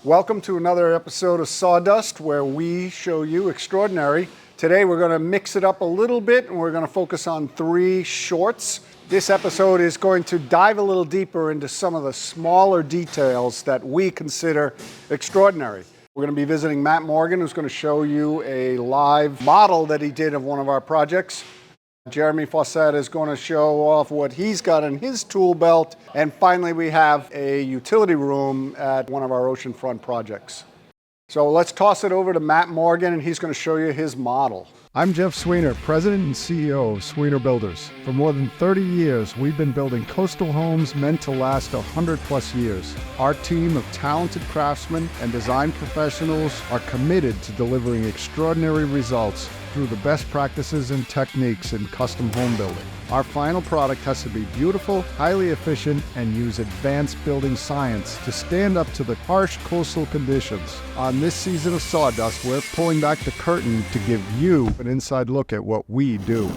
Welcome to another episode of Sawdust, where we show you extraordinary. Today we're going to mix it up a little bit and we're going to focus on 3 shorts. This episode is going to dive a little deeper into some of the smaller details that we consider extraordinary. We're going to be visiting Matt Morgan, who's going to show you a live model that he did of one of our projects. Jeremy Fawcett is going to show off what he's got in his tool belt. And finally, we have a utility room at one of our oceanfront projects. So let's toss it over to Matt Morgan, and he's going to show you his model. I'm Jeff Sweenor, President and CEO of Sweenor Builders. For more than 30 years, we've been building coastal homes meant to last 100+ years. Our team of talented craftsmen and design professionals are committed to delivering extraordinary results through the best practices and techniques in custom home building. Our final product has to be beautiful, highly efficient, and use advanced building science to stand up to the harsh coastal conditions. On this season of Sawdust, we're pulling back the curtain to give you an inside look at what we do.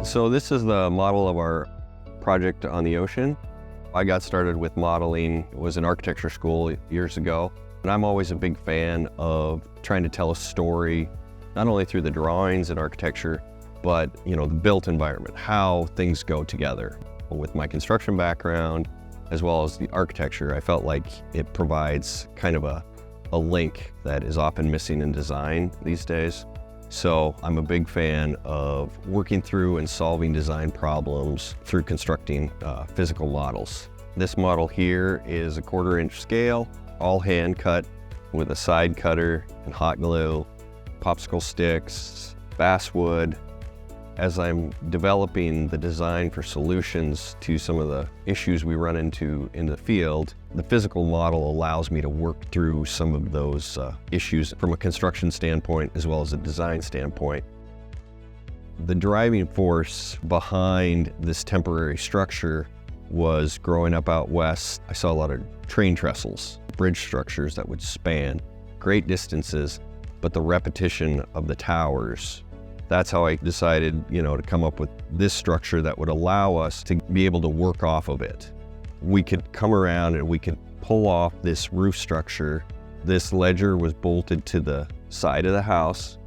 So this is the model of our project on the ocean. I got started with modeling, was in architecture school years ago. And I'm always a big fan of trying to tell a story, not only through the drawings and architecture, but the built environment, how things go together. With my construction background, as well as the architecture, I felt like it provides kind of a link that is often missing in design these days. So I'm a big fan of working through and solving design problems through constructing physical models. This model here is a 1/4 inch scale, all hand cut with a side cutter and hot glue, popsicle sticks, basswood. As I'm developing the design for solutions to some of the issues we run into in the field, the physical model allows me to work through some of those issues from a construction standpoint as well as a design standpoint. The driving force behind this temporary structure was growing up out west. I saw a lot of train trestles, bridge structures that would span great distances, but the repetition of the towers. That's how I decided, to come up with this structure that would allow us to be able to work off of it. We could come around and we could pull off this roof structure. This ledger was bolted to the side of the house,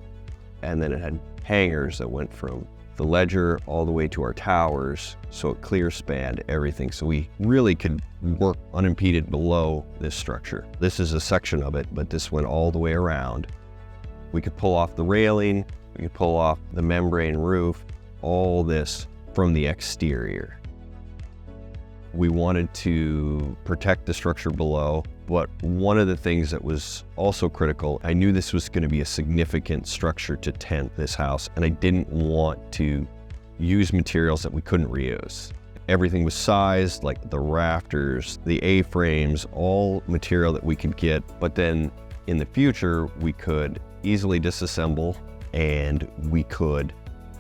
and then it had hangers that went from the ledger all the way to our towers, so it clear spanned everything. So we really could work unimpeded below this structure. This is a section of it, but this went all the way around. We could pull off the railing, we could pull off the membrane roof, all this from the exterior. We wanted to protect the structure below, but one of the things that was also critical, I knew this was going to be a significant structure to tent this house, and I didn't want to use materials that we couldn't reuse. Everything was sized, like the rafters, the A-frames, all material that we could get, but then in the future, we could easily disassemble and we could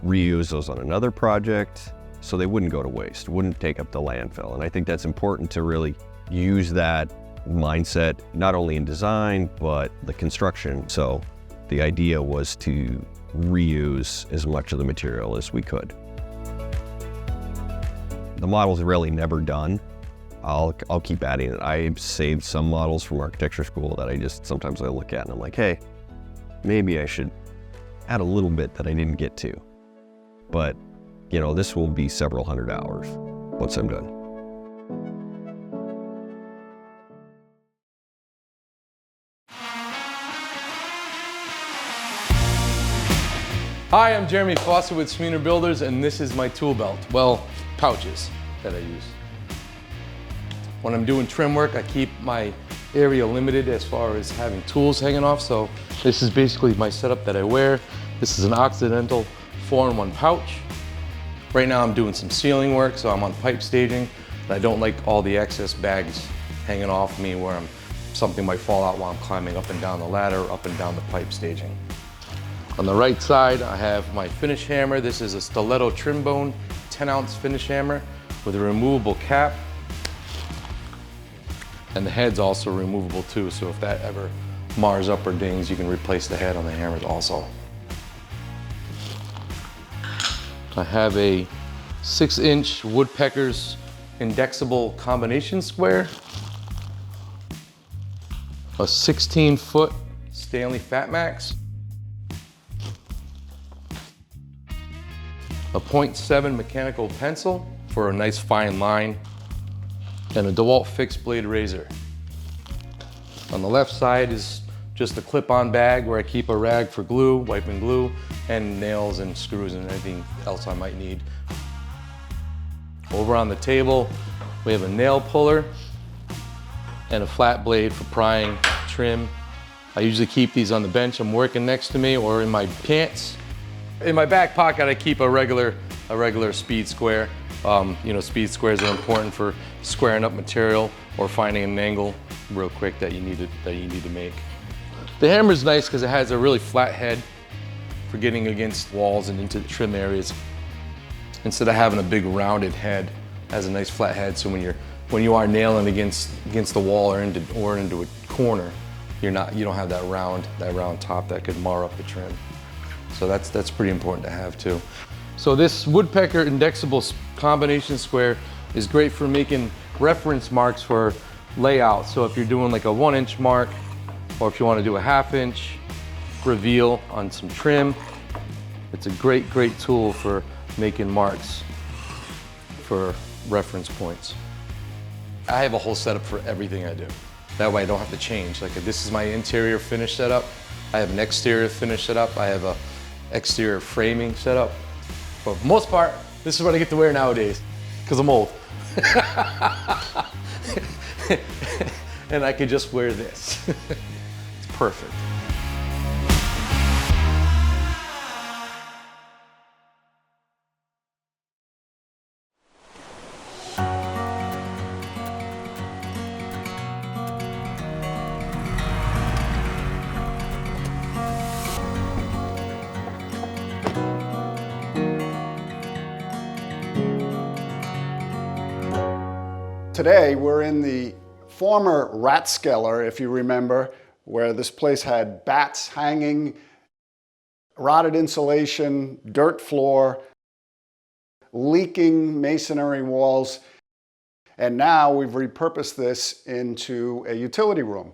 reuse those on another project so they wouldn't go to waste, wouldn't take up the landfill. And I think that's important to really use that mindset, not only in design, but the construction. So the idea was to reuse as much of the material as we could. The model's really never done. I'll keep adding it. I've saved some models from architecture school that sometimes I look at and I'm like, hey, maybe I should add a little bit that I didn't get to. But, this will be several hundred hours once I'm done. Hi, I'm Jeremy Fawcett with Sweenor Builders, and this is my tool belt. Well, pouches that I use. When I'm doing trim work, I keep my area limited as far as having tools hanging off, so this is basically my setup that I wear. This is an Occidental 4-in-1 pouch. Right now I'm doing some ceiling work, so I'm on pipe staging, and I don't like all the excess bags hanging off me where something might fall out while I'm climbing up and down the ladder, up and down the pipe staging. On the right side, I have my finish hammer. This is a stiletto trim bone, 10-ounce finish hammer with a removable cap. And the head's also removable too, so if that ever mars up or dings, you can replace the head on the hammers also. I have a 6-inch Woodpecker's indexable combination square, a 16-foot Stanley Fatmax, a .7 mechanical pencil for a nice fine line, and a DeWalt fixed blade razor. On the left side is just a clip-on bag where I keep a rag for glue, wiping glue, and nails and screws and anything else I might need. Over on the table, we have a nail puller and a flat blade for prying trim. I usually keep these on the bench I'm working next to me or in my pants. In my back pocket, I keep a regular speed square. You know, speed squares are important for squaring up material or finding an angle real quick that you need to make. The hammer is nice because it has a really flat head for getting against walls and into the trim areas. Instead of having a big rounded head, it has a nice flat head. So when you are nailing against the wall or into a corner, you don't have that round top that could mar up the trim. So that's pretty important to have too. So this Woodpecker indexable combination square is great for making reference marks for layout. So if you're doing like a 1-inch mark, or if you want to do a 1/2 inch reveal on some trim, it's a great tool for making marks for reference points. I have a whole setup for everything I do. That way I don't have to change. Like if this is my interior finish setup, I have an exterior finish setup, I have a exterior framing setup. But for the most part, this is what I get to wear nowadays, because I'm old. And I could just wear this. It's perfect. Today, we're in the former Rathskeller, if you remember, where this place had bats hanging, rotted insulation, dirt floor, leaking masonry walls, and now we've repurposed this into a utility room.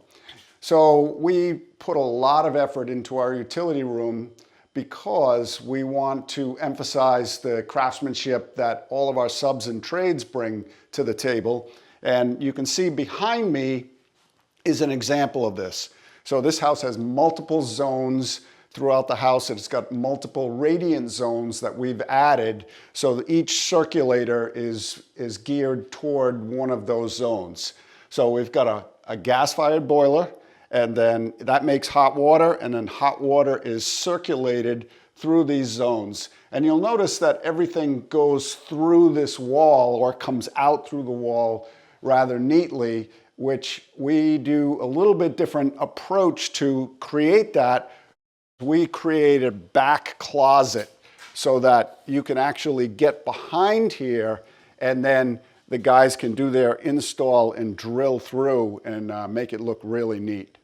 So we put a lot of effort into our utility room because we want to emphasize the craftsmanship that all of our subs and trades bring to the table. And you can see behind me is an example of this. So this house has multiple zones throughout the house, and it's got multiple radiant zones that we've added, so that each circulator is geared toward one of those zones. So we've got a gas-fired boiler, and then that makes hot water, and then hot water is circulated through these zones. And you'll notice that everything goes through this wall or comes out through the wall rather neatly, which we do a little bit different approach to create that. We create a back closet so that you can actually get behind here, and then the guys can do their install and drill through and make it look really neat.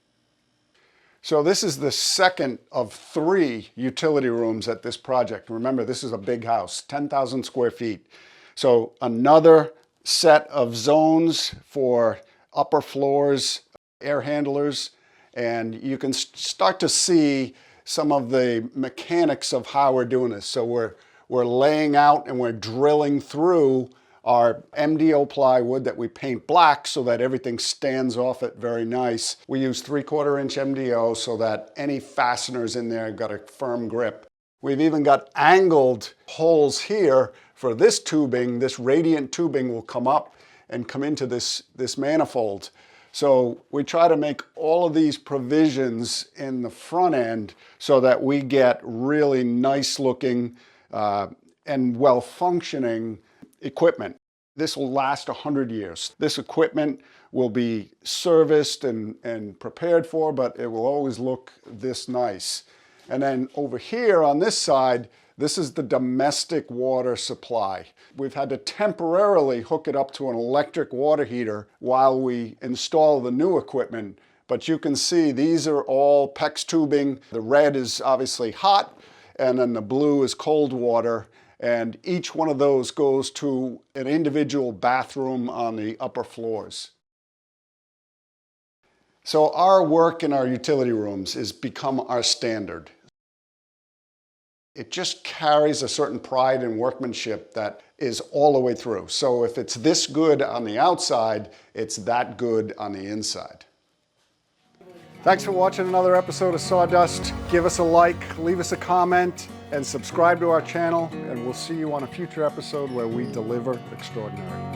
So this is the second of 3 utility rooms at this project. Remember, this is a big house, 10,000 square feet. So another set of zones for upper floors, air handlers, and you can start to see some of the mechanics of how we're doing this. So we're laying out and we're drilling through our MDO plywood that we paint black so that everything stands off it very nice. We use 3/4 inch MDO so that any fasteners in there have got a firm grip. We've even got angled holes here for this tubing. This radiant tubing will come up and come into this manifold. So we try to make all of these provisions in the front end so that we get really nice looking and well-functioning equipment. This will last 100 years. This equipment will be serviced and prepared for, but it will always look this nice. And then over here on this side, this is the domestic water supply. We've had to temporarily hook it up to an electric water heater while we install the new equipment. But you can see these are all PEX tubing. The red is obviously hot, and then the blue is cold water. And each one of those goes to an individual bathroom on the upper floors. So our work in our utility rooms has become our standard. It just carries a certain pride and workmanship that is all the way through. So if it's this good on the outside, it's that good on the inside. Thanks for watching another episode of Sawdust. Give us a like, leave us a comment, and subscribe to our channel, and we'll see you on a future episode where we deliver extraordinary.